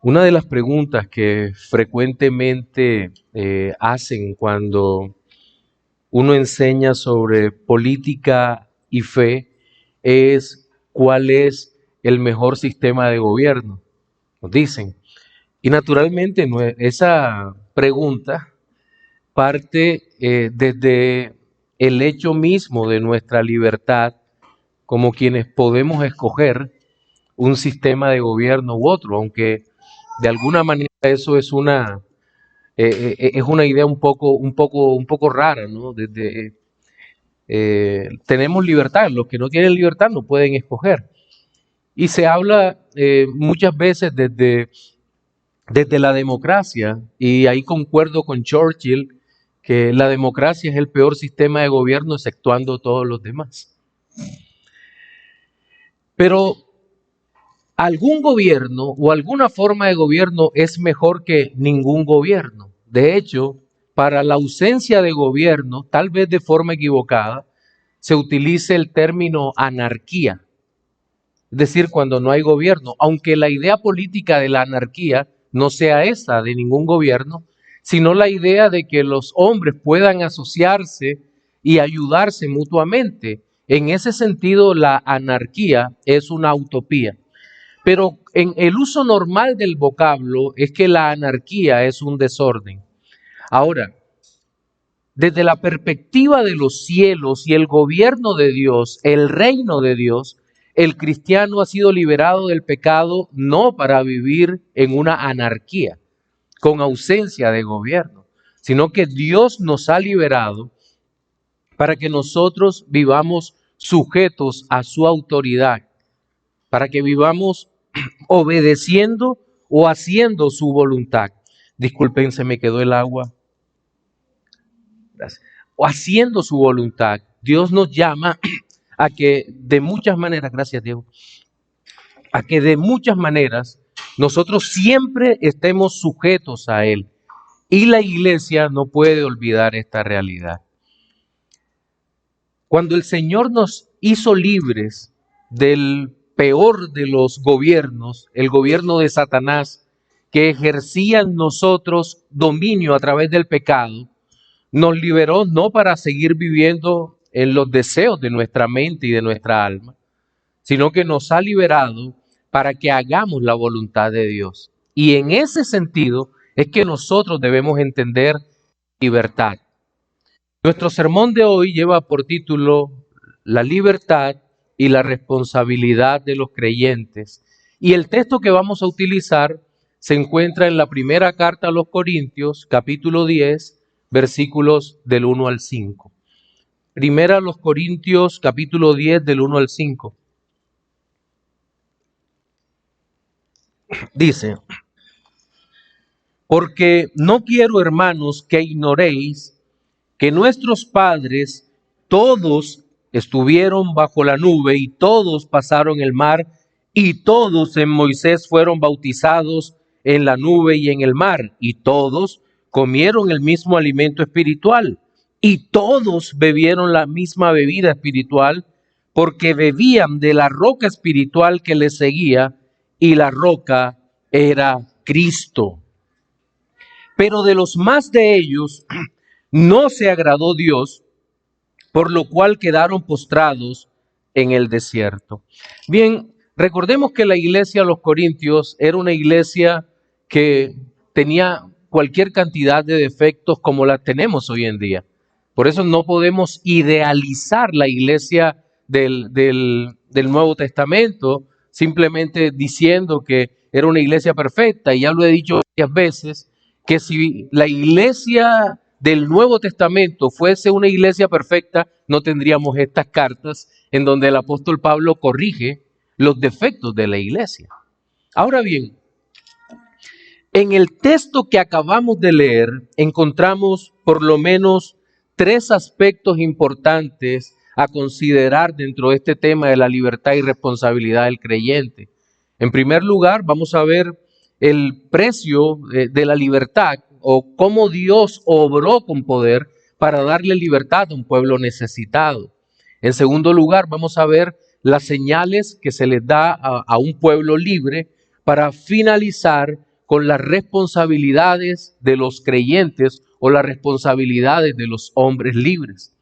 Una de las preguntas que frecuentemente hacen cuando uno enseña sobre política y fe es ¿cuál es el mejor sistema de gobierno? Nos dicen. Y naturalmente esa pregunta parte desde el hecho mismo de nuestra libertad como quienes podemos escoger un sistema de gobierno u otro, aunque de alguna manera eso es una idea un poco rara, ¿no? Tenemos libertad, los que no tienen libertad no pueden escoger. Y se habla muchas veces desde la democracia, y ahí concuerdo con Churchill, que la democracia es el peor sistema de gobierno exceptuando todos los demás. Pero algún gobierno o alguna forma de gobierno es mejor que ningún gobierno. De hecho, para la ausencia de gobierno, tal vez de forma equivocada, se utiliza el término anarquía. Es decir, cuando no hay gobierno, aunque la idea política de la anarquía no sea esa de ningún gobierno, sino la idea de que los hombres puedan asociarse y ayudarse mutuamente. En ese sentido, la anarquía es una utopía. Pero en el uso normal del vocablo es que la anarquía es un desorden. Ahora, desde la perspectiva de los cielos y el gobierno de Dios, el reino de Dios, el cristiano ha sido liberado del pecado no para vivir en una anarquía, con ausencia de gobierno, sino que Dios nos ha liberado para que nosotros vivamos sujetos a su autoridad, para que vivamos obedeciendo o haciendo su voluntad. Disculpen, se me quedó el agua. Gracias. O haciendo su voluntad. Dios nos llama a que de muchas maneras, gracias Diego, a que de muchas maneras nosotros siempre estemos sujetos a Él. Y la iglesia no puede olvidar esta realidad. Cuando el Señor nos hizo libres del peor de los gobiernos, el gobierno de Satanás, que ejercía en nosotros dominio a través del pecado, nos liberó no para seguir viviendo en los deseos de nuestra mente y de nuestra alma, sino que nos ha liberado para que hagamos la voluntad de Dios. Y en ese sentido es que nosotros debemos entender libertad. Nuestro sermón de hoy lleva por título La libertad y la responsabilidad de los creyentes. Y el texto que vamos a utilizar se encuentra en la primera carta a los Corintios, capítulo 10, versículos del 1 al 5. Primera a los Corintios, capítulo 10, del 1 al 5. Dice: porque no quiero, hermanos, que ignoréis que nuestros padres todos estuvieron bajo la nube y todos pasaron el mar y todos en Moisés fueron bautizados en la nube y en el mar y todos comieron el mismo alimento espiritual y todos bebieron la misma bebida espiritual porque bebían de la roca espiritual que les seguía y la roca era Cristo. Pero de los más de ellos no se agradó Dios, por lo cual quedaron postrados en el desierto. Bien, recordemos que la iglesia de los Corintios era una iglesia que tenía cualquier cantidad de defectos como la tenemos hoy en día. Por eso no podemos idealizar la iglesia del Nuevo Testamento simplemente diciendo que era una iglesia perfecta. Y ya lo he dicho varias veces, que si la iglesia del Nuevo Testamento fuese una iglesia perfecta, no tendríamos estas cartas en donde el apóstol Pablo corrige los defectos de la iglesia. Ahora bien, en el texto que acabamos de leer encontramos por lo menos tres aspectos importantes a considerar dentro de este tema de la libertad y responsabilidad del creyente. En primer lugar, vamos a ver el precio de la libertad o cómo Dios obró con poder para darle libertad a un pueblo necesitado. En segundo lugar, vamos a ver las señales que se les da a un pueblo libre para finalizar con las responsabilidades de los creyentes o las responsabilidades de los hombres libres.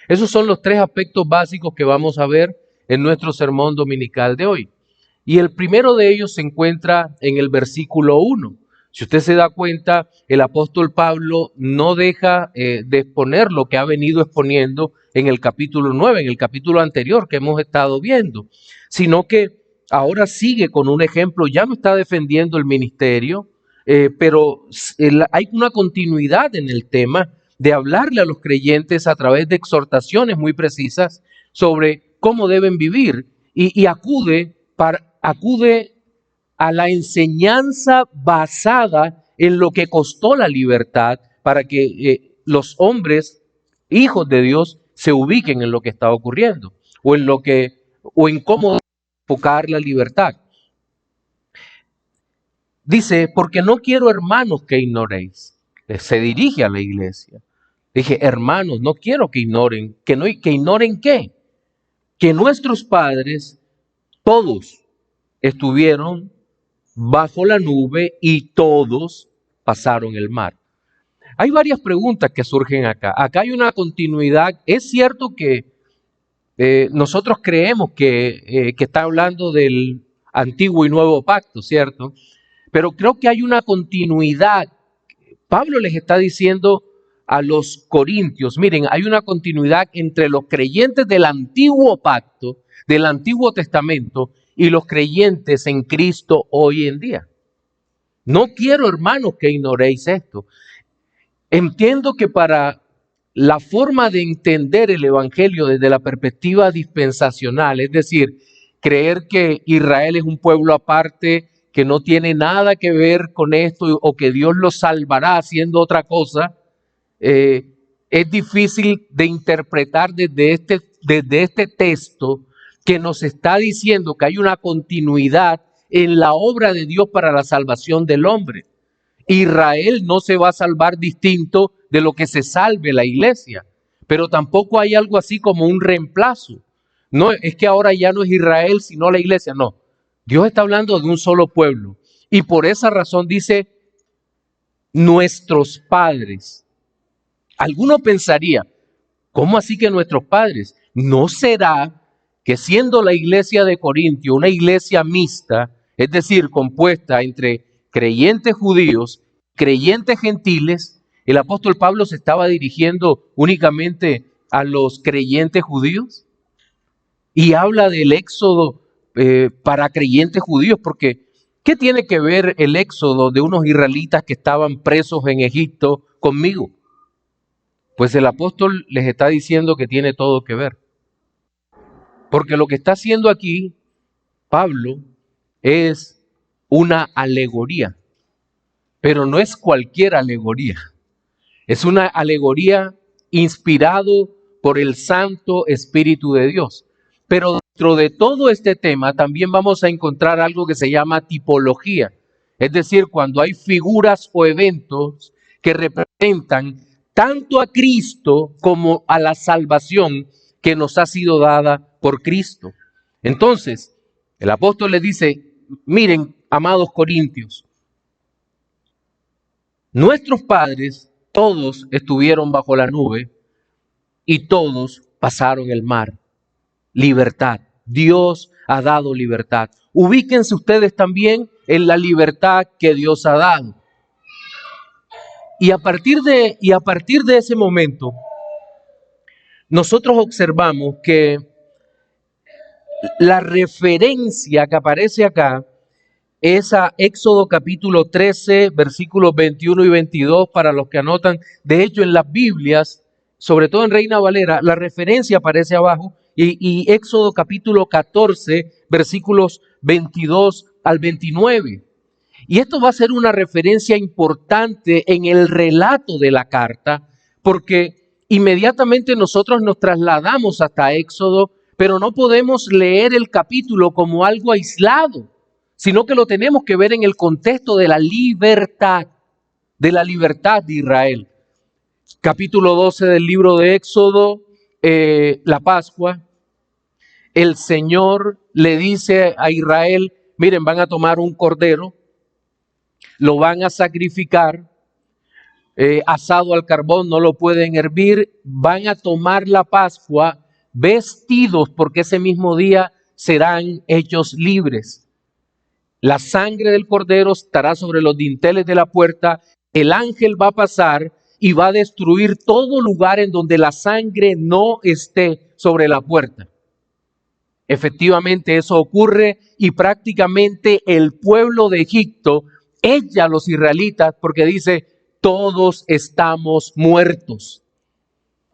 Esos son los tres aspectos básicos que vamos a ver en nuestro sermón dominical de hoy. Y el primero de ellos se encuentra en el versículo 1. Si usted se da cuenta, el apóstol Pablo no deja de exponer lo que ha venido exponiendo en el capítulo 9, en el capítulo anterior que hemos estado viendo, sino que ahora sigue con un ejemplo, ya no está defendiendo el ministerio, pero hay una continuidad en el tema de hablarle a los creyentes a través de exhortaciones muy precisas sobre cómo deben vivir y acude a la enseñanza basada en lo que costó la libertad para que los hombres, hijos de Dios, se ubiquen en lo que está ocurriendo o en cómo enfocar la libertad. Dice, porque no quiero, hermanos, que ignoréis. Se dirige a la iglesia. Dije, hermanos, no quiero que ignoren. ¿Que ignoren qué? Que nuestros padres, todos, estuvieron bajo la nube y todos pasaron el mar. Hay varias preguntas que surgen acá. Acá hay una continuidad. Es cierto que nosotros creemos que está hablando del antiguo y nuevo pacto, ¿cierto? Pero creo que hay una continuidad. Pablo les está diciendo a los corintios, miren, hay una continuidad entre los creyentes del antiguo pacto, del Antiguo Testamento, y los creyentes en Cristo hoy en día. No quiero, hermanos, que ignoréis esto. Entiendo que para la forma de entender el Evangelio desde la perspectiva dispensacional, es decir, creer que Israel es un pueblo aparte, que no tiene nada que ver con esto o que Dios los salvará haciendo otra cosa, es difícil de interpretar desde este texto que nos está diciendo que hay una continuidad en la obra de Dios para la salvación del hombre. Israel no se va a salvar distinto de lo que se salve la iglesia, pero tampoco hay algo así como un reemplazo. No es que ahora ya no es Israel sino la iglesia, no. Dios está hablando de un solo pueblo y por esa razón dice nuestros padres. Alguno pensaría, ¿cómo así que nuestros padres? ¿No será que siendo la iglesia de Corintio una iglesia mixta, es decir, compuesta entre creyentes judíos, creyentes gentiles, el apóstol Pablo se estaba dirigiendo únicamente a los creyentes judíos? Y habla del éxodo para creyentes judíos, porque ¿qué tiene que ver el éxodo de unos israelitas que estaban presos en Egipto conmigo? Pues el apóstol les está diciendo que tiene todo que ver. Porque lo que está haciendo aquí Pablo es una alegoría, pero no es cualquier alegoría. Es una alegoría inspirado por el Santo Espíritu de Dios. Pero dentro de todo este tema también vamos a encontrar algo que se llama tipología. Es decir, cuando hay figuras o eventos que representan tanto a Cristo como a la salvación que nos ha sido dada por Cristo. Entonces, el apóstol les dice, miren, amados corintios, nuestros padres todos estuvieron bajo la nube y todos pasaron el mar. Libertad. Dios ha dado libertad. Ubíquense ustedes también en la libertad que Dios ha dado. Y a partir de ese momento, nosotros observamos que la referencia que aparece acá es a Éxodo capítulo 13, versículos 21 y 22, para los que anotan. De hecho, en las Biblias, sobre todo en Reina Valera, la referencia aparece abajo, y Éxodo capítulo 14, versículos 22 al 29. Y esto va a ser una referencia importante en el relato de la carta, porque inmediatamente nosotros nos trasladamos hasta Éxodo, pero no podemos leer el capítulo como algo aislado, sino que lo tenemos que ver en el contexto de la libertad de Israel. Capítulo 12 del libro de Éxodo, la Pascua. El Señor le dice a Israel, miren, van a tomar un cordero lo van a sacrificar, asado al carbón, no lo pueden hervir, van a tomar la Pascua vestidos porque ese mismo día serán hechos libres. La sangre del cordero estará sobre los dinteles de la puerta, el ángel va a pasar y va a destruir todo lugar en donde la sangre no esté sobre la puerta. Efectivamente eso ocurre y prácticamente el pueblo de Egipto echa a los israelitas porque dice, todos estamos muertos.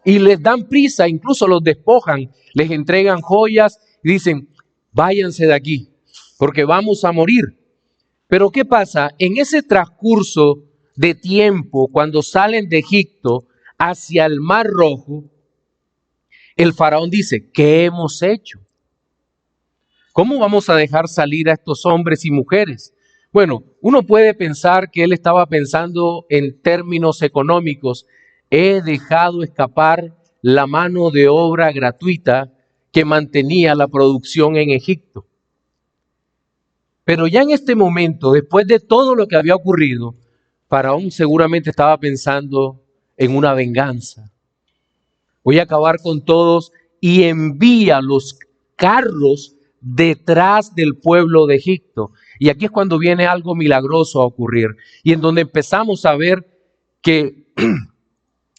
Y les dan prisa, incluso los despojan, les entregan joyas y dicen, váyanse de aquí porque vamos a morir. Pero ¿qué pasa? En ese transcurso de tiempo, cuando salen de Egipto hacia el Mar Rojo, el faraón dice, ¿qué hemos hecho? ¿Cómo vamos a dejar salir a estos hombres y mujeres? Bueno, uno puede pensar que él estaba pensando en términos económicos. He dejado escapar la mano de obra gratuita que mantenía la producción en Egipto. Pero ya en este momento, después de todo lo que había ocurrido, Faraón seguramente estaba pensando en una venganza. Voy a acabar con todos y envía los carros detrás del pueblo de Egipto. Y aquí es cuando viene algo milagroso a ocurrir y en donde empezamos a ver que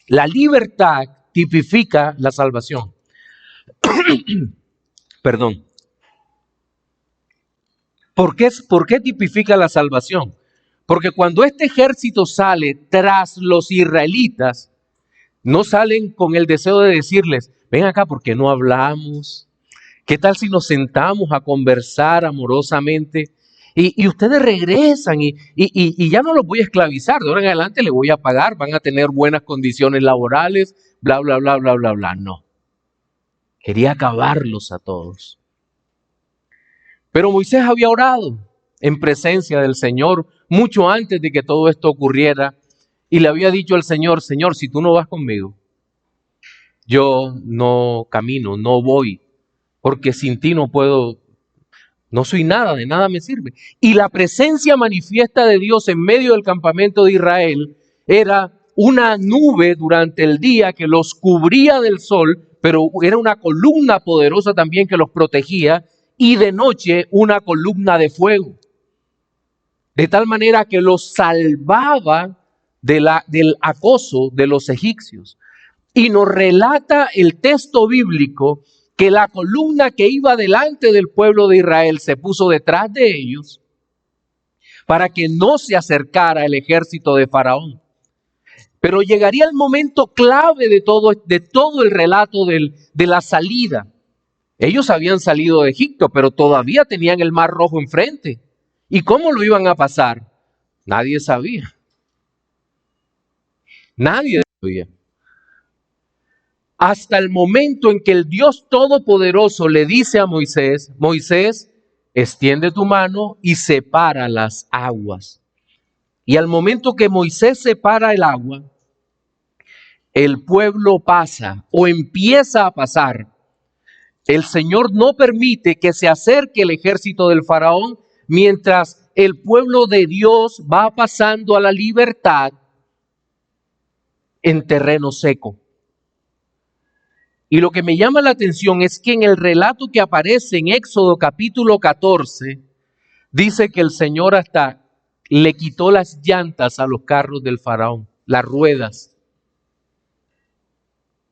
la libertad tipifica la salvación. Perdón. ¿Por qué tipifica la salvación? Porque cuando este ejército sale tras los israelitas, no salen con el deseo de decirles, ven acá, ¿por qué no hablamos? ¿Qué tal si nos sentamos a conversar amorosamente? Y ustedes regresan y ya no los voy a esclavizar, de ahora en adelante les voy a pagar, van a tener buenas condiciones laborales, bla, bla, bla, bla, bla, bla. No, quería acabarlos a todos. Pero Moisés había orado en presencia del Señor mucho antes de que todo esto ocurriera y le había dicho al Señor, Señor, si tú no vas conmigo, yo no camino, no voy, porque sin ti no puedo, no soy nada, de nada me sirve. Y la presencia manifiesta de Dios en medio del campamento de Israel era una nube durante el día que los cubría del sol, pero era una columna poderosa también que los protegía, y de noche una columna de fuego. De tal manera que los salvaba del acoso de los egipcios. Y nos relata el texto bíblico que la columna que iba delante del pueblo de Israel se puso detrás de ellos para que no se acercara el ejército de Faraón. Pero llegaría el momento clave de todo el relato de la salida. Ellos habían salido de Egipto, pero todavía tenían el Mar Rojo enfrente. ¿Y cómo lo iban a pasar? Nadie sabía. Nadie sabía. Hasta el momento en que el Dios Todopoderoso le dice a Moisés, Moisés, extiende tu mano y separa las aguas. Y al momento que Moisés separa el agua, el pueblo pasa o empieza a pasar. El Señor no permite que se acerque el ejército del faraón mientras el pueblo de Dios va pasando a la libertad en terreno seco. Y lo que me llama la atención es que en el relato que aparece en Éxodo capítulo 14, dice que el Señor hasta le quitó las llantas a los carros del faraón, las ruedas,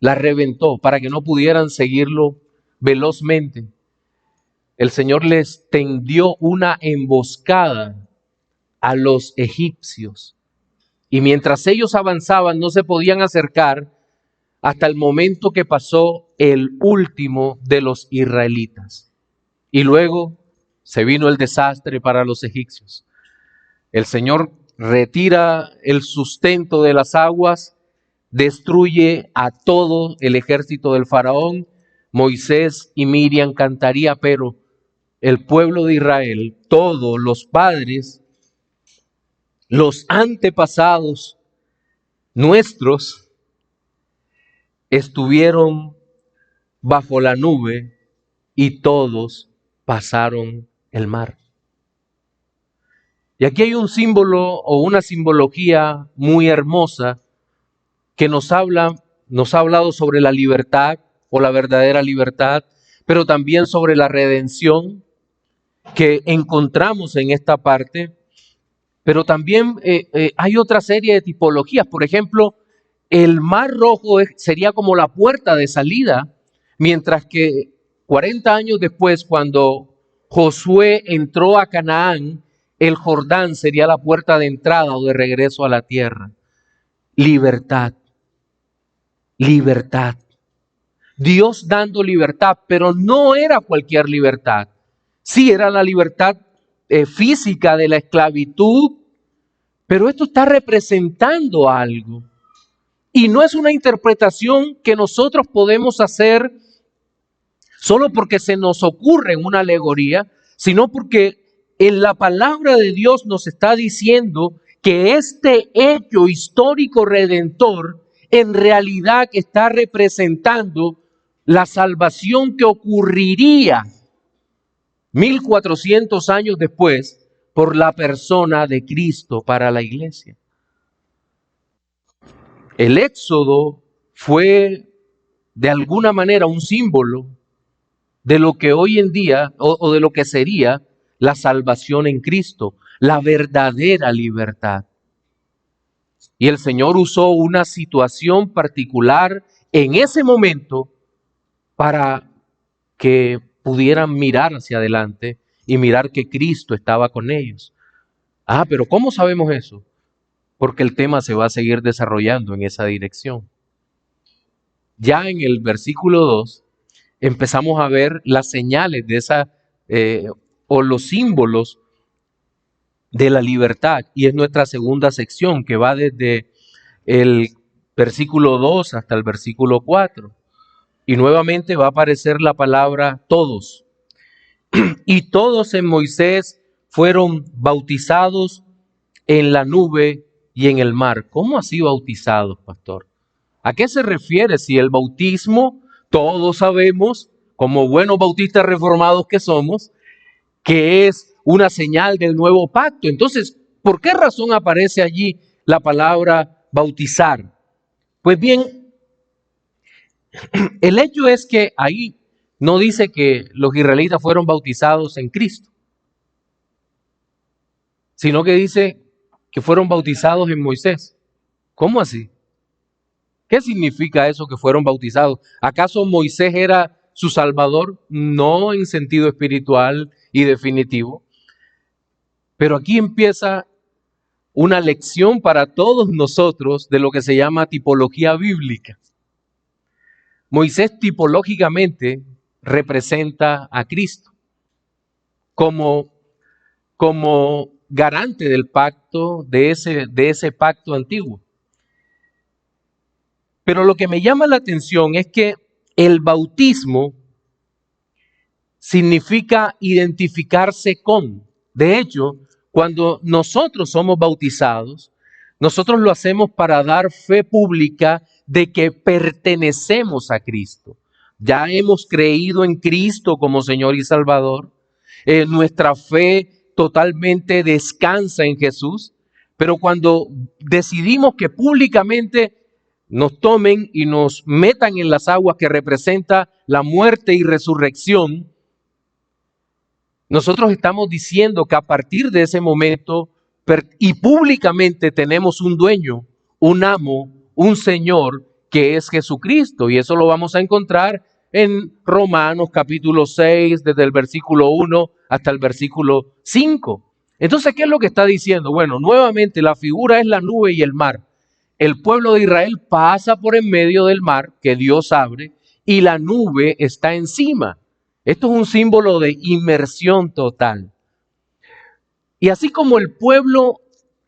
las reventó para que no pudieran seguirlo velozmente. El Señor les tendió una emboscada a los egipcios. Y mientras ellos avanzaban, no se podían acercar hasta el momento que pasó el último de los israelitas. Y luego se vino el desastre para los egipcios. El Señor retira el sustento de las aguas, destruye a todo el ejército del faraón. Moisés y Miriam cantaría, pero el pueblo de Israel, todos los padres, los antepasados nuestros, estuvieron bajo la nube y todos pasaron el mar. Y aquí hay un símbolo o una simbología muy hermosa que nos ha hablado sobre la libertad o la verdadera libertad, pero también sobre la redención que encontramos en esta parte. Pero también hay otra serie de tipologías. Por ejemplo, el Mar Rojo sería como la puerta de salida, mientras que 40 años después, cuando Josué entró a Canaán, el Jordán sería la puerta de entrada o de regreso a la tierra. Libertad, libertad. Dios dando libertad, pero no era cualquier libertad. Sí, era la libertad física de la esclavitud, pero esto está representando algo. Y no es una interpretación que nosotros podemos hacer solo porque se nos ocurre en una alegoría, sino porque en la palabra de Dios nos está diciendo que este hecho histórico redentor en realidad está representando la salvación que ocurriría 1400 años después por la persona de Cristo para la iglesia. El éxodo fue de alguna manera un símbolo de lo que hoy en día o de lo que sería la salvación en Cristo, la verdadera libertad. Y el Señor usó una situación particular en ese momento para que pudieran mirar hacia adelante y mirar que Cristo estaba con ellos. Ah, pero ¿cómo sabemos eso? Porque el tema se va a seguir desarrollando en esa dirección. Ya en el versículo 2 empezamos a ver las señales de esa o los símbolos de la libertad, y es nuestra segunda sección que va desde el versículo 2 hasta el versículo 4. Y nuevamente va a aparecer la palabra todos. Y todos en Moisés fueron bautizados en la nube y en el mar. ¿Cómo así bautizados, pastor? ¿A qué se refiere si el bautismo, todos sabemos, como buenos bautistas reformados que somos, que es una señal del nuevo pacto? Entonces, ¿por qué razón aparece allí la palabra bautizar? Pues bien, el hecho es que ahí no dice que los israelitas fueron bautizados en Cristo, sino que dice que fueron bautizados en Moisés. ¿Cómo así? ¿Qué significa eso que fueron bautizados? ¿Acaso Moisés era su salvador? No en sentido espiritual y definitivo. Pero aquí empieza una lección para todos nosotros de lo que se llama tipología bíblica. Moisés tipológicamente representa a Cristo como garante del pacto, de ese pacto antiguo. Pero lo que me llama la atención es que el bautismo significa identificarse con. De hecho, cuando nosotros somos bautizados, nosotros lo hacemos para dar fe pública de que pertenecemos a Cristo. Ya hemos creído en Cristo como Señor y Salvador. Nuestra fe totalmente descansa en Jesús. Pero cuando decidimos que públicamente nos tomen y nos metan en las aguas que representa la muerte y resurrección, nosotros estamos diciendo que a partir de ese momento y públicamente tenemos un dueño, un amo, un Señor que es Jesucristo. Y eso lo vamos a encontrar en Romanos capítulo 6, desde el versículo 1 hasta el versículo 5. Entonces, ¿qué es lo que está diciendo? Bueno, nuevamente la figura es la nube y el mar. El pueblo de Israel pasa por en medio del mar que Dios abre y la nube está encima. Esto es un símbolo de inmersión total. Y así como el pueblo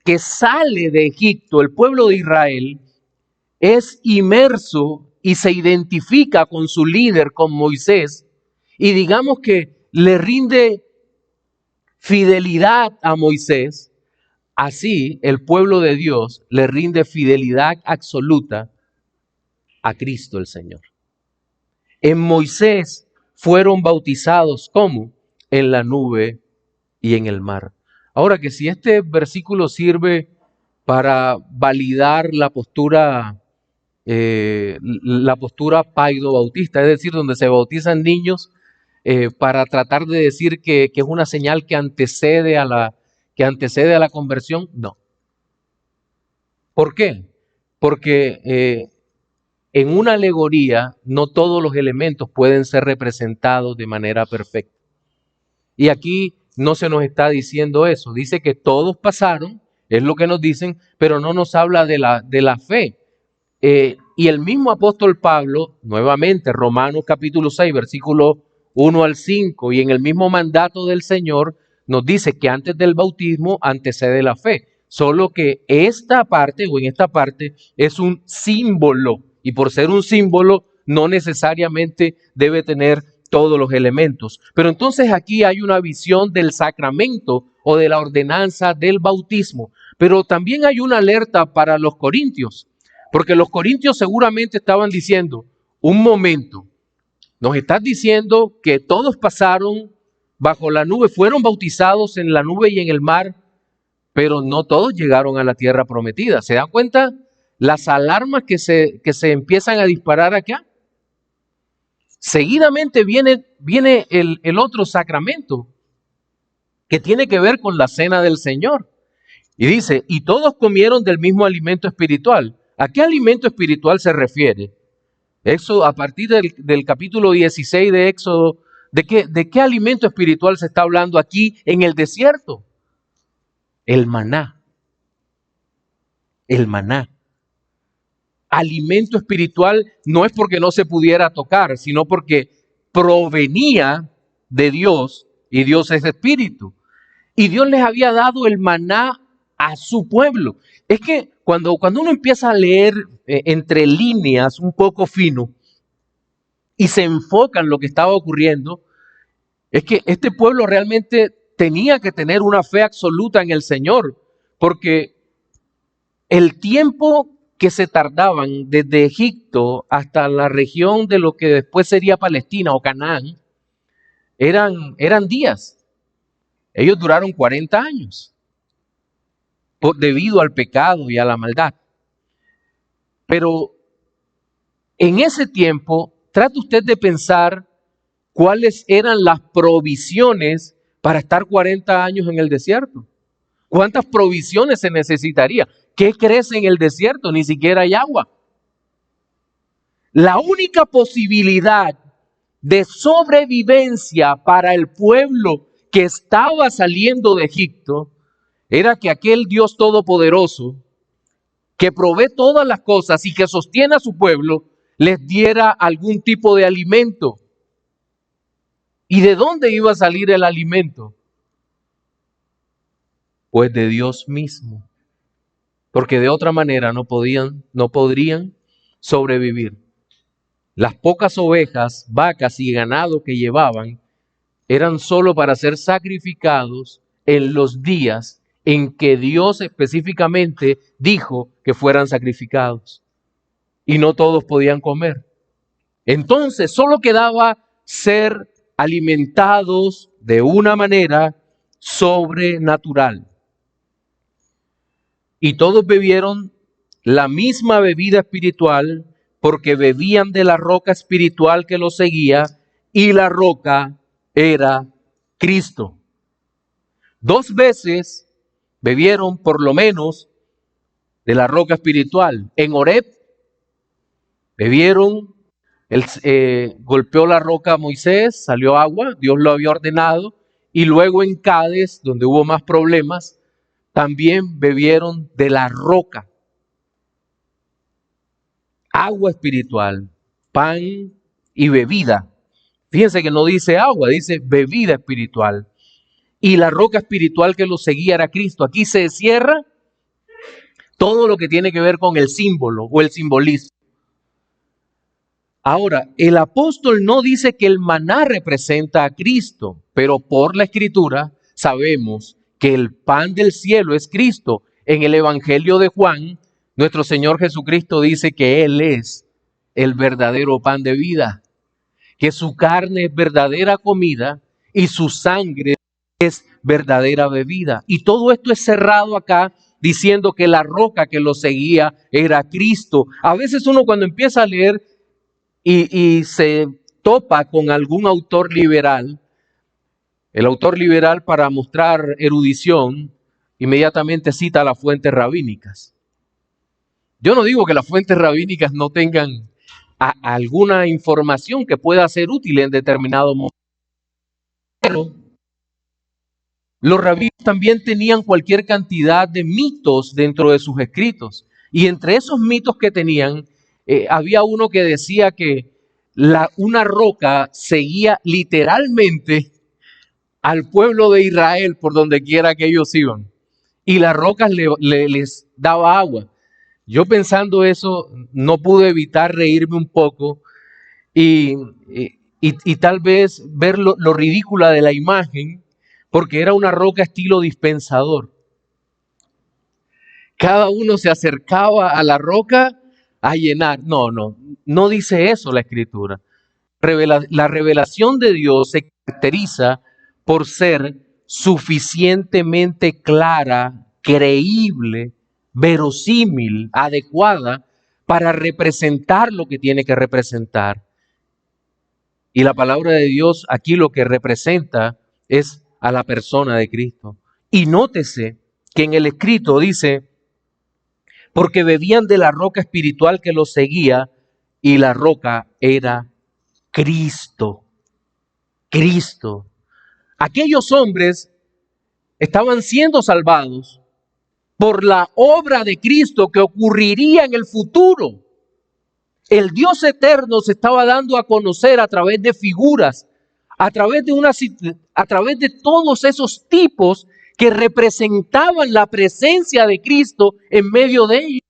que sale de Egipto, el pueblo de Israel, es inmerso y se identifica con su líder, con Moisés, y digamos que le rinde fidelidad a Moisés, así el pueblo de Dios le rinde fidelidad absoluta a Cristo el Señor. En Moisés fueron bautizados, ¿cómo? En la nube y en el mar. Ahora que si este versículo sirve para validar la postura paido-bautista, es decir, donde se bautizan niños, para tratar de decir que es una señal que antecede a la conversión, no. ¿Por qué? Porque en una alegoría no todos los elementos pueden ser representados de manera perfecta. Y aquí no se nos está diciendo eso. Dice que todos pasaron, es lo que nos dicen, pero no nos habla de la fe. Y el mismo apóstol Pablo, nuevamente, Romanos capítulo 6, versículo 1 al 5, y en el mismo mandato del Señor, nos dice que antes del bautismo antecede la fe. Solo que en esta parte es un símbolo, y por ser un símbolo no necesariamente debe tener todos los elementos. Pero entonces aquí hay una visión del sacramento o de la ordenanza del bautismo. Pero también hay una alerta para los corintios, porque los corintios seguramente estaban diciendo, un momento, nos estás diciendo que todos pasaron bajo la nube, fueron bautizados en la nube y en el mar, pero no todos llegaron a la tierra prometida. ¿Se dan cuenta las alarmas que se empiezan a disparar acá? Seguidamente viene el otro sacramento que tiene que ver con la cena del Señor. Y dice, y todos comieron del mismo alimento espiritual. ¿A qué alimento espiritual se refiere? Éxodo, a partir del capítulo 16 de Éxodo, ¿de qué alimento espiritual se está hablando aquí en el desierto? El maná. El maná. Alimento espiritual no es porque no se pudiera tocar, sino porque provenía de Dios y Dios es espíritu. Y Dios les había dado el maná a su pueblo. Es que cuando uno empieza a leer entre líneas un poco fino y se enfoca en lo que estaba ocurriendo, es que este pueblo realmente tenía que tener una fe absoluta en el Señor, porque el tiempo que se tardaban desde Egipto hasta la región de lo que después sería Palestina o Canaán, eran días. Ellos duraron 40 años debido al pecado y a la maldad. Pero en ese tiempo, trate usted de pensar cuáles eran las provisiones para estar 40 años en el desierto. ¿Cuántas provisiones se necesitaría? ¿Qué crece en el desierto? Ni siquiera hay agua. La única posibilidad de sobrevivencia para el pueblo que estaba saliendo de Egipto era que aquel Dios todopoderoso, que provee todas las cosas y que sostiene a su pueblo, les diera algún tipo de alimento. ¿Y de dónde iba a salir el alimento? Pues de Dios mismo. Porque de otra manera no podrían sobrevivir. Las pocas ovejas, vacas y ganado que llevaban eran solo para ser sacrificados en los días en que Dios específicamente dijo que fueran sacrificados. Y no todos podían comer. Entonces solo quedaba ser alimentados de una manera sobrenatural. Y todos bebieron la misma bebida espiritual porque bebían de la roca espiritual que los seguía, y la roca era Cristo. 2 veces bebieron por lo menos de la roca espiritual. En Horeb bebieron, golpeó la roca a Moisés, salió agua, Dios lo había ordenado, y luego en Cádiz, donde hubo más problemas, también bebieron de la roca. Agua espiritual, pan y bebida. Fíjense que no dice agua, dice bebida espiritual. Y la roca espiritual que los seguía era Cristo. Aquí se cierra todo lo que tiene que ver con el símbolo o el simbolismo. Ahora, el apóstol no dice que el maná representa a Cristo, pero por la Escritura sabemos que el pan del cielo es Cristo. En el Evangelio de Juan, nuestro Señor Jesucristo dice que Él es el verdadero pan de vida, que su carne es verdadera comida y su sangre es verdadera bebida. Y todo esto es cerrado acá diciendo que la roca que lo seguía era Cristo. A veces uno cuando empieza a leer y se topa con algún autor liberal, el autor liberal, para mostrar erudición, inmediatamente cita las fuentes rabínicas. Yo no digo que las fuentes rabínicas no tengan alguna información que pueda ser útil en determinado momento, pero los rabinos también tenían cualquier cantidad de mitos dentro de sus escritos. Y entre esos mitos que tenían, había uno que decía que una roca seguía literalmente al pueblo de Israel por donde quiera que ellos iban. Y las rocas les daba agua. Yo pensando eso, no pude evitar reírme un poco y tal vez ver lo ridícula de la imagen, porque era una roca estilo dispensador. Cada uno se acercaba a la roca a llenar. No dice eso la Escritura. La revelación de Dios se caracteriza por ser suficientemente clara, creíble, verosímil, adecuada para representar lo que tiene que representar. Y la palabra de Dios aquí lo que representa es a la persona de Cristo. Y nótese que en el escrito dice, porque bebían de la roca espiritual que los seguía, y la roca era Cristo. Cristo. Aquellos hombres estaban siendo salvados por la obra de Cristo que ocurriría en el futuro. El Dios eterno se estaba dando a conocer a través de figuras, a través de todos esos tipos que representaban la presencia de Cristo en medio de ellos.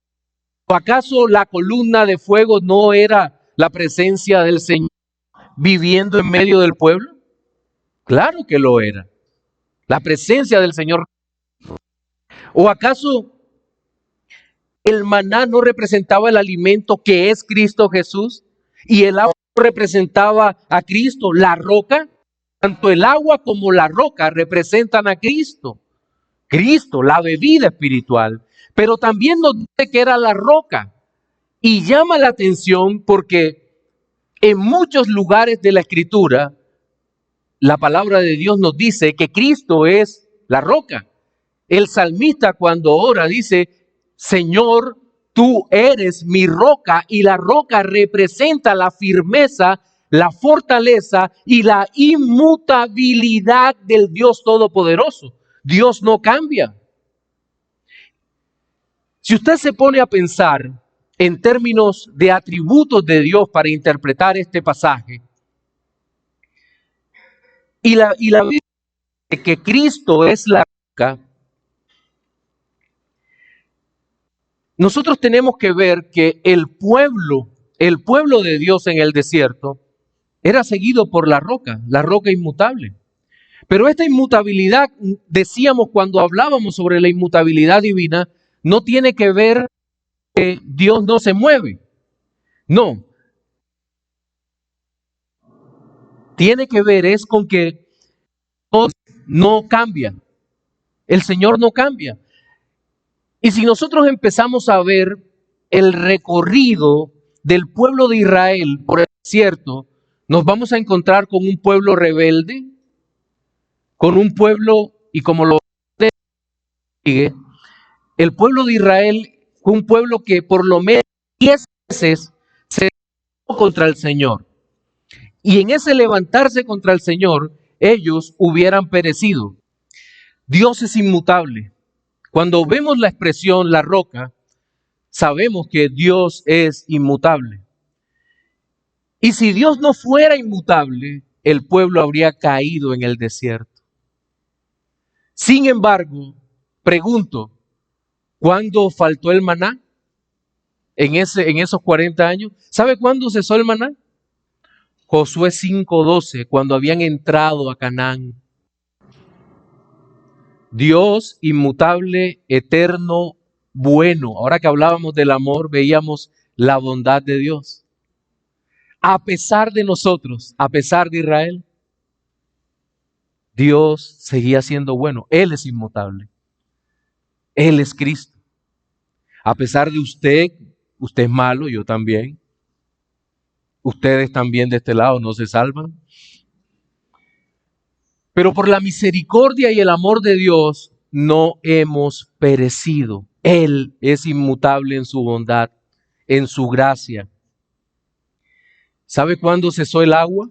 ¿O acaso la columna de fuego no era la presencia del Señor viviendo en medio del pueblo? Claro que lo era. La presencia del Señor. ¿O acaso el maná no representaba el alimento que es Cristo Jesús? Y el agua representaba a Cristo, la roca. Tanto el agua como la roca representan a Cristo. Cristo, la bebida espiritual. Pero también nos dice que era la roca. Y llama la atención porque en muchos lugares de la Escritura, la palabra de Dios nos dice que Cristo es la roca. El salmista cuando ora dice, Señor, tú eres mi roca, y la roca representa la firmeza, la fortaleza y la inmutabilidad del Dios Todopoderoso. Dios no cambia. Si usted se pone a pensar en términos de atributos de Dios para interpretar este pasaje, y la Biblia dice que Cristo es la roca, nosotros tenemos que ver que el pueblo de Dios en el desierto, era seguido por la roca inmutable. Pero esta inmutabilidad, decíamos cuando hablábamos sobre la inmutabilidad divina, no tiene que ver que Dios no se mueve. No. Tiene que ver es con que Dios no cambia. El Señor no cambia. Y si nosotros empezamos a ver el recorrido del pueblo de Israel por el desierto, nos vamos a encontrar con un pueblo rebelde, con un pueblo, y como lo sigue, el pueblo de Israel fue un pueblo que por lo menos 10 veces se levantó contra el Señor. Y en ese levantarse contra el Señor, ellos hubieran perecido. Dios es inmutable. Cuando vemos la expresión la roca, sabemos que Dios es inmutable. Y si Dios no fuera inmutable, el pueblo habría caído en el desierto. Sin embargo, pregunto, ¿cuándo faltó el maná? En esos 40 años. ¿Sabe cuándo cesó el maná? Josué 5:12, cuando habían entrado a Canaán. Dios inmutable, eterno, bueno. Ahora que hablábamos del amor, veíamos la bondad de Dios. A pesar de nosotros, a pesar de Israel. Dios seguía siendo bueno. Él es inmutable. Él es Cristo. A pesar de usted es malo, yo también. Ustedes también de este lado no se salvan. Pero por la misericordia y el amor de Dios no hemos perecido. Él es inmutable en su bondad, en su gracia. ¿Sabe cuándo cesó el agua?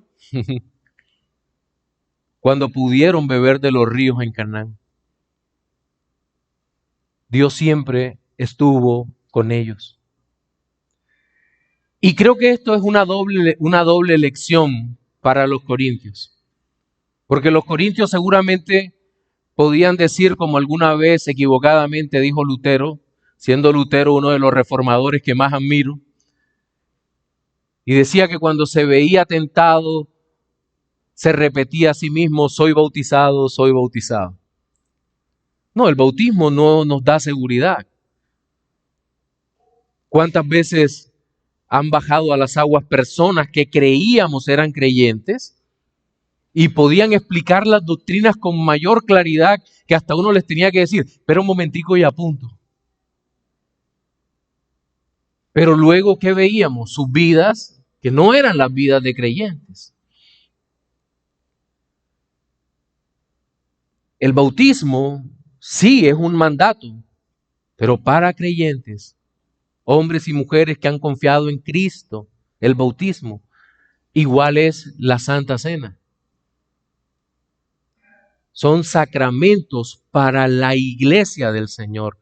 Cuando pudieron beber de los ríos en Canaán. Dios siempre estuvo con ellos. Y creo que esto es una doble lección para los corintios. Porque los corintios seguramente podían decir, como alguna vez equivocadamente dijo Lutero, siendo Lutero uno de los reformadores que más admiro, y decía que cuando se veía tentado, se repetía a sí mismo, soy bautizado, soy bautizado. No, el bautismo no nos da seguridad. ¿Cuántas veces han bajado a las aguas personas que creíamos eran creyentes y podían explicar las doctrinas con mayor claridad que hasta uno les tenía que decir, espera un momentico y apunto? Pero luego, ¿qué veíamos? Sus vidas, que no eran las vidas de creyentes. El bautismo sí es un mandato, pero para creyentes, hombres y mujeres que han confiado en Cristo, el bautismo, igual es la Santa Cena. Son sacramentos para la iglesia del Señor.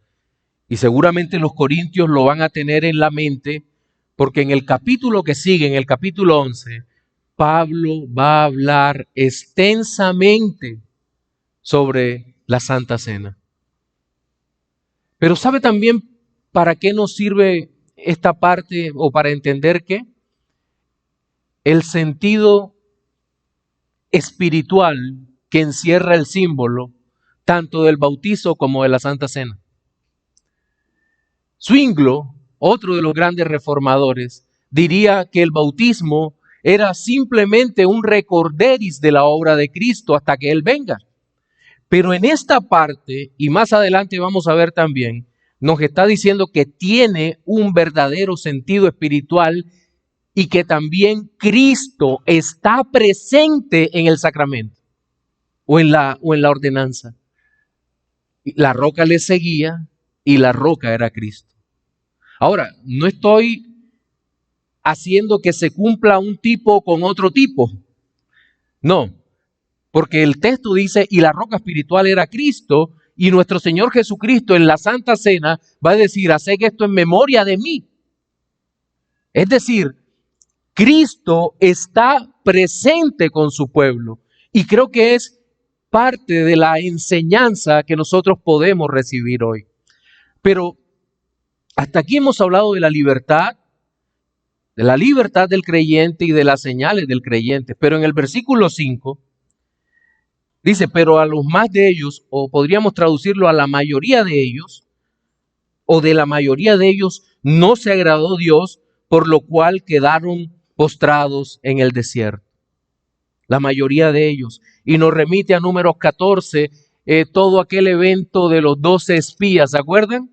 Y seguramente los corintios lo van a tener en la mente, porque en el capítulo que sigue, en el capítulo 11, Pablo va a hablar extensamente sobre la Santa Cena. Pero ¿sabe también para qué nos sirve esta parte o para entender qué? El sentido espiritual que encierra el símbolo tanto del bautizo como de la Santa Cena. Zwinglio, otro de los grandes reformadores, diría que el bautismo era simplemente un recorderis de la obra de Cristo hasta que Él venga. Pero en esta parte, y más adelante vamos a ver también, nos está diciendo que tiene un verdadero sentido espiritual y que también Cristo está presente en el sacramento o en la ordenanza. La roca le seguía y la roca era Cristo. Ahora, no estoy haciendo que se cumpla un tipo con otro tipo. No, porque el texto dice, y la roca espiritual era Cristo, y nuestro Señor Jesucristo en la Santa Cena va a decir, haced esto en memoria de mí. Es decir, Cristo está presente con su pueblo, y creo que es parte de la enseñanza que nosotros podemos recibir hoy. Pero hasta aquí hemos hablado de la libertad del creyente y de las señales del creyente. Pero en el versículo 5 dice, pero a los más de ellos, o podríamos traducirlo a la mayoría de ellos, o de la mayoría de ellos no se agradó Dios, por lo cual quedaron postrados en el desierto. La mayoría de ellos. Y nos remite a Números 14, todo aquel evento de los 12 espías, ¿se acuerdan?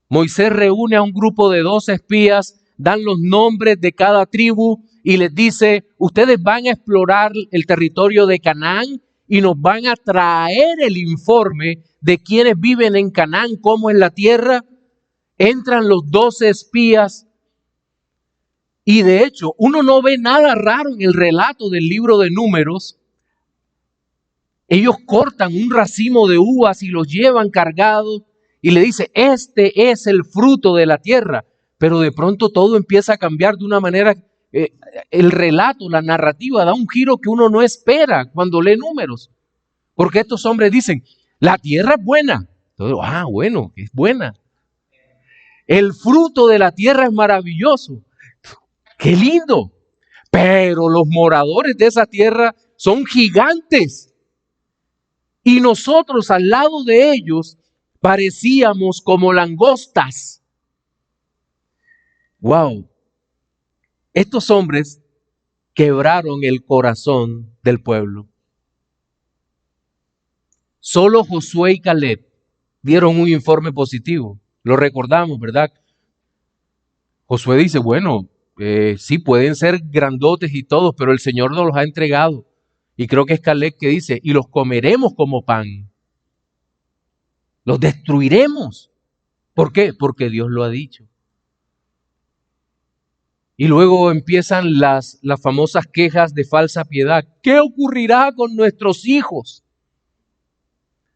Moisés reúne a un grupo de 12 espías, dan los nombres de cada tribu y les dice, ustedes van a explorar el territorio de Canaán y nos van a traer el informe de quienes viven en Canaán, cómo es la tierra. Entran los 12 espías y de hecho uno no ve nada raro en el relato del libro de Números. Ellos cortan un racimo de uvas y los llevan cargados y le dice, este es el fruto de la tierra. Pero de pronto todo empieza a cambiar de una manera, el relato, la narrativa da un giro que uno no espera cuando lee Números. Porque estos hombres dicen, la tierra es buena. Entonces, bueno, es buena. El fruto de la tierra es maravilloso. ¡Qué lindo! Pero los moradores de esa tierra son gigantes. Y nosotros al lado de ellos parecíamos como langostas. ¡Wow! Estos hombres quebraron el corazón del pueblo. Solo Josué y Caleb dieron un informe positivo. Lo recordamos, ¿verdad? Josué dice, bueno, sí pueden ser grandotes y todos, pero el Señor nos los ha entregado. Y creo que es Caleb que dice, y los comeremos como pan. Los destruiremos. ¿Por qué? Porque Dios lo ha dicho. Y luego empiezan las famosas quejas de falsa piedad. ¿Qué ocurrirá con nuestros hijos?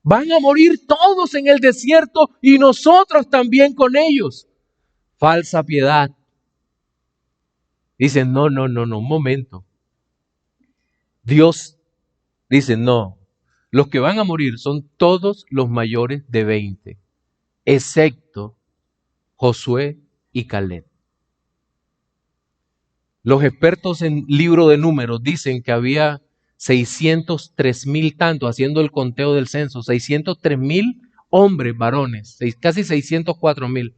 Van a morir todos en el desierto y nosotros también con ellos. Falsa piedad. Dicen, no, un momento. Dios dice, no, los que van a morir son todos los mayores de 20, excepto Josué y Caleb. Los expertos en libro de números dicen que había 603,000 tantos, haciendo el conteo del censo, 603,000 hombres, varones, casi 604,000.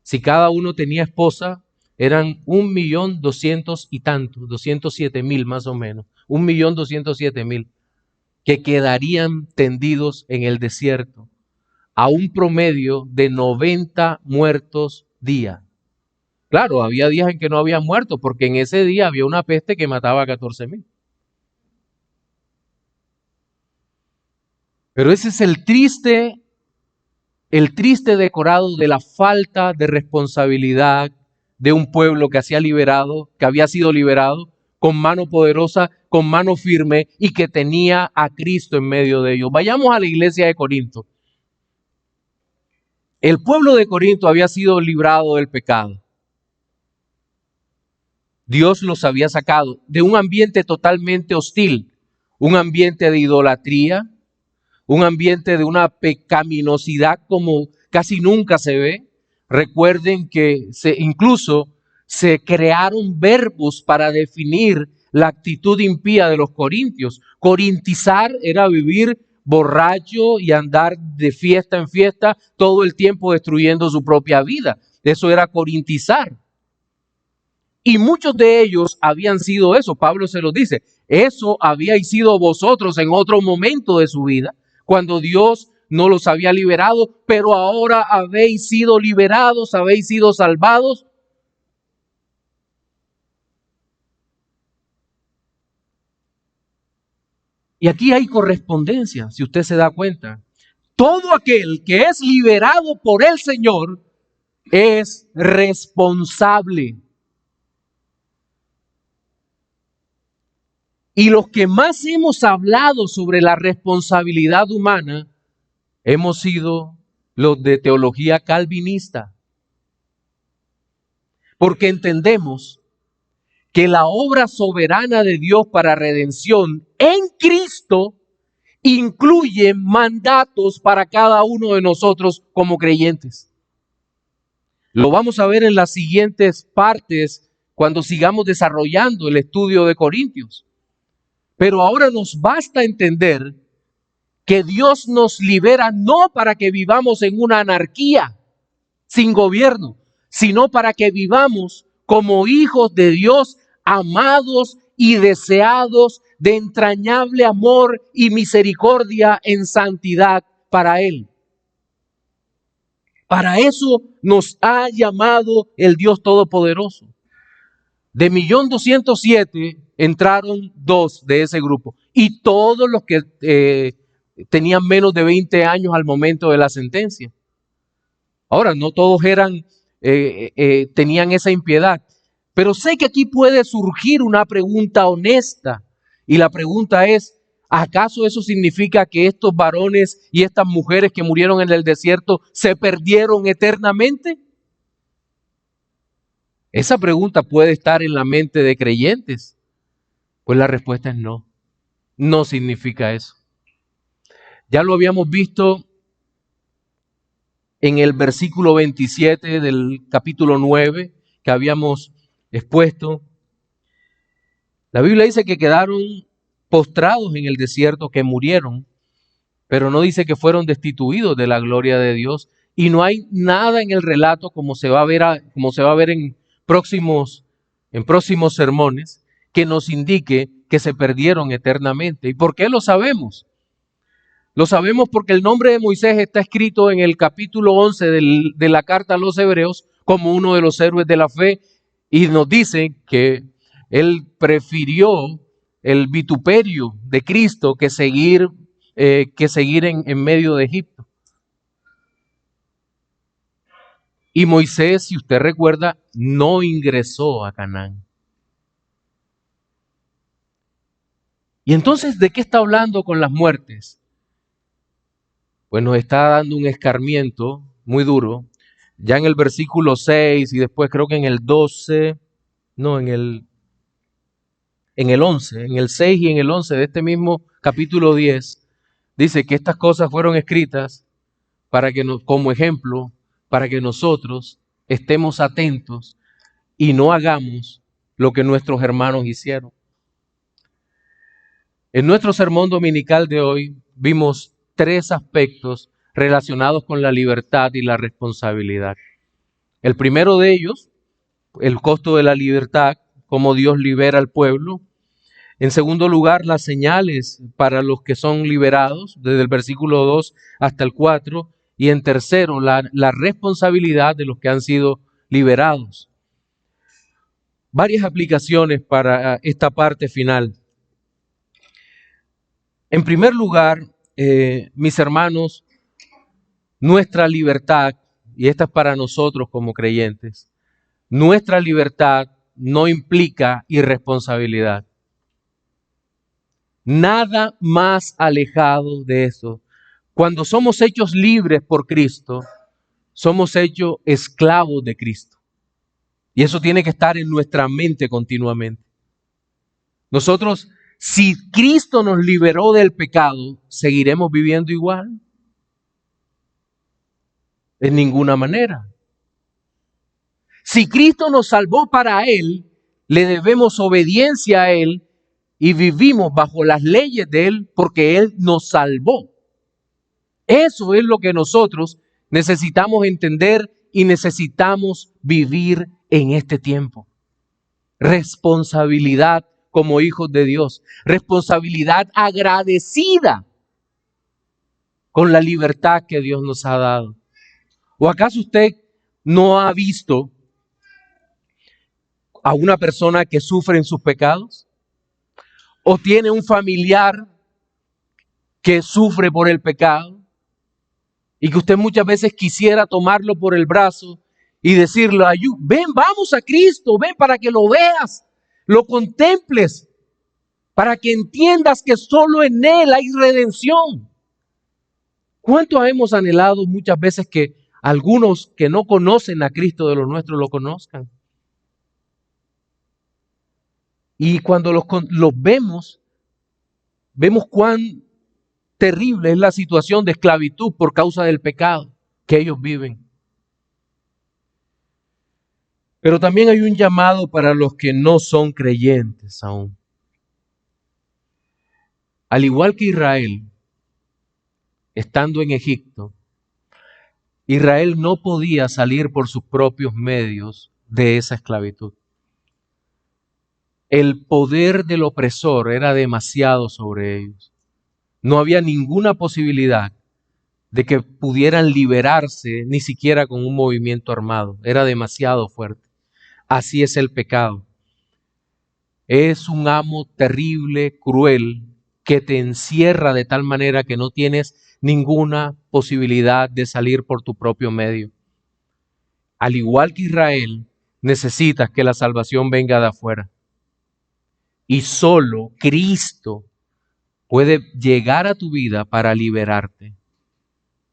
Si cada uno tenía esposa, eran 1,200,000 y tantos, 207,000 más o menos, 1,207,000, que quedarían tendidos en el desierto a un promedio de 90 muertos día. Claro, había días en que no habían muerto, porque en ese día había una peste que mataba a 14,000. Pero ese es el triste decorado de la falta de responsabilidad de un pueblo que había sido liberado con mano poderosa, con mano firme y que tenía a Cristo en medio de ellos. Vayamos a la iglesia de Corinto. El pueblo de Corinto había sido librado del pecado. Dios los había sacado de un ambiente totalmente hostil, un ambiente de idolatría, un ambiente de una pecaminosidad como casi nunca se ve. Recuerden que incluso se crearon verbos para definir la actitud impía de los corintios. Corintizar era vivir borracho y andar de fiesta en fiesta todo el tiempo destruyendo su propia vida. Eso era corintizar. Y muchos de ellos habían sido eso. Pablo se los dice. Eso habíais sido vosotros en otro momento de su vida, cuando Dios no los había liberado, pero ahora habéis sido liberados, habéis sido salvados. Y aquí hay correspondencia, si usted se da cuenta. Todo aquel que es liberado por el Señor es responsable. Y los que más hemos hablado sobre la responsabilidad humana hemos sido los de teología calvinista. Porque entendemos que la obra soberana de Dios para redención en Cristo incluye mandatos para cada uno de nosotros como creyentes. Lo vamos a ver en las siguientes partes cuando sigamos desarrollando el estudio de Corintios. Pero ahora nos basta entender que Dios nos libera no para que vivamos en una anarquía sin gobierno, sino para que vivamos como hijos de Dios, amados y deseados de entrañable amor y misericordia en santidad para Él. Para eso nos ha llamado el Dios Todopoderoso. De 1,207,000 entraron 2 de ese grupo. Y todos los que tenían menos de 20 años al momento de la sentencia. Ahora, no todos tenían esa impiedad. Pero sé que aquí puede surgir una pregunta honesta. Y la pregunta es, ¿acaso eso significa que estos varones y estas mujeres que murieron en el desierto se perdieron eternamente? Esa pregunta puede estar en la mente de creyentes. Pues la respuesta es no. No significa eso. Ya lo habíamos visto en el versículo 27 del capítulo 9 que habíamos expuesto. La Biblia dice que quedaron postrados en el desierto, que murieron, pero no dice que fueron destituidos de la gloria de Dios. Y no hay nada en el relato, como se va a ver en próximos sermones, que nos indique que se perdieron eternamente. ¿Y por qué lo sabemos? Lo sabemos porque el nombre de Moisés está escrito en el capítulo 11 de la carta a los Hebreos como uno de los héroes de la fe, y nos dice que él prefirió el vituperio de Cristo que seguir en medio de Egipto. Y Moisés, si usted recuerda, no ingresó a Canaán. Y entonces, ¿de qué está hablando con las muertes? Pues nos está dando un escarmiento muy duro. Ya en el versículo 6 y después creo que en el 12, no, en el 11, en el 6 y en el 11 de este mismo capítulo 10, dice que estas cosas fueron escritas para que como ejemplo, para que nosotros estemos atentos y no hagamos lo que nuestros hermanos hicieron. En nuestro sermón dominical de hoy vimos 3 aspectos relacionados con la libertad y la responsabilidad. El primero de ellos, el costo de la libertad, cómo Dios libera al pueblo. En segundo lugar, las señales para los que son liberados, desde el versículo 2 hasta el 4. Y en tercero, la responsabilidad de los que han sido liberados. Varias aplicaciones para esta parte final. En primer lugar, mis hermanos, nuestra libertad, y esta es para nosotros como creyentes, nuestra libertad no implica irresponsabilidad. Nada más alejado de eso. Cuando somos hechos libres por Cristo, somos hechos esclavos de Cristo. Y eso tiene que estar en nuestra mente continuamente. Nosotros, si Cristo nos liberó del pecado, ¿seguiremos viviendo igual? En ninguna manera. Si Cristo nos salvó para Él, le debemos obediencia a Él y vivimos bajo las leyes de Él porque Él nos salvó. Eso es lo que nosotros necesitamos entender y necesitamos vivir en este tiempo. Responsabilidad como hijos de Dios. Responsabilidad agradecida con la libertad que Dios nos ha dado. ¿O acaso usted no ha visto a una persona que sufre en sus pecados? ¿O tiene un familiar que sufre por el pecado? Y que usted muchas veces quisiera tomarlo por el brazo y decirle, ven, vamos a Cristo, ven para que lo veas, lo contemples, para que entiendas que solo en Él hay redención. ¿Cuánto hemos anhelado muchas veces que algunos que no conocen a Cristo de los nuestros lo conozcan? Y cuando los vemos cuán terrible es la situación de esclavitud por causa del pecado que ellos viven. Pero también hay un llamado para los que no son creyentes aún. Al igual que Israel, estando en Egipto, Israel no podía salir por sus propios medios de esa esclavitud. El poder del opresor era demasiado sobre ellos. No había ninguna posibilidad de que pudieran liberarse ni siquiera con un movimiento armado. Era demasiado fuerte. Así es el pecado. Es un amo terrible, cruel, que te encierra de tal manera que no tienes ninguna posibilidad de salir por tu propio medio. Al igual que Israel, necesitas que la salvación venga de afuera. Y solo Cristo puede llegar a tu vida para liberarte.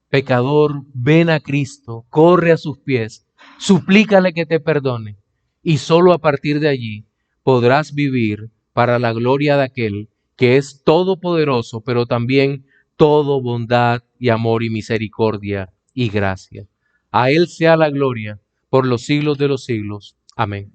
Pecador, ven a Cristo, corre a sus pies, suplícale que te perdone y solo a partir de allí podrás vivir para la gloria de aquel que es todopoderoso, pero también todo bondad y amor y misericordia y gracia. A Él sea la gloria por los siglos de los siglos. Amén.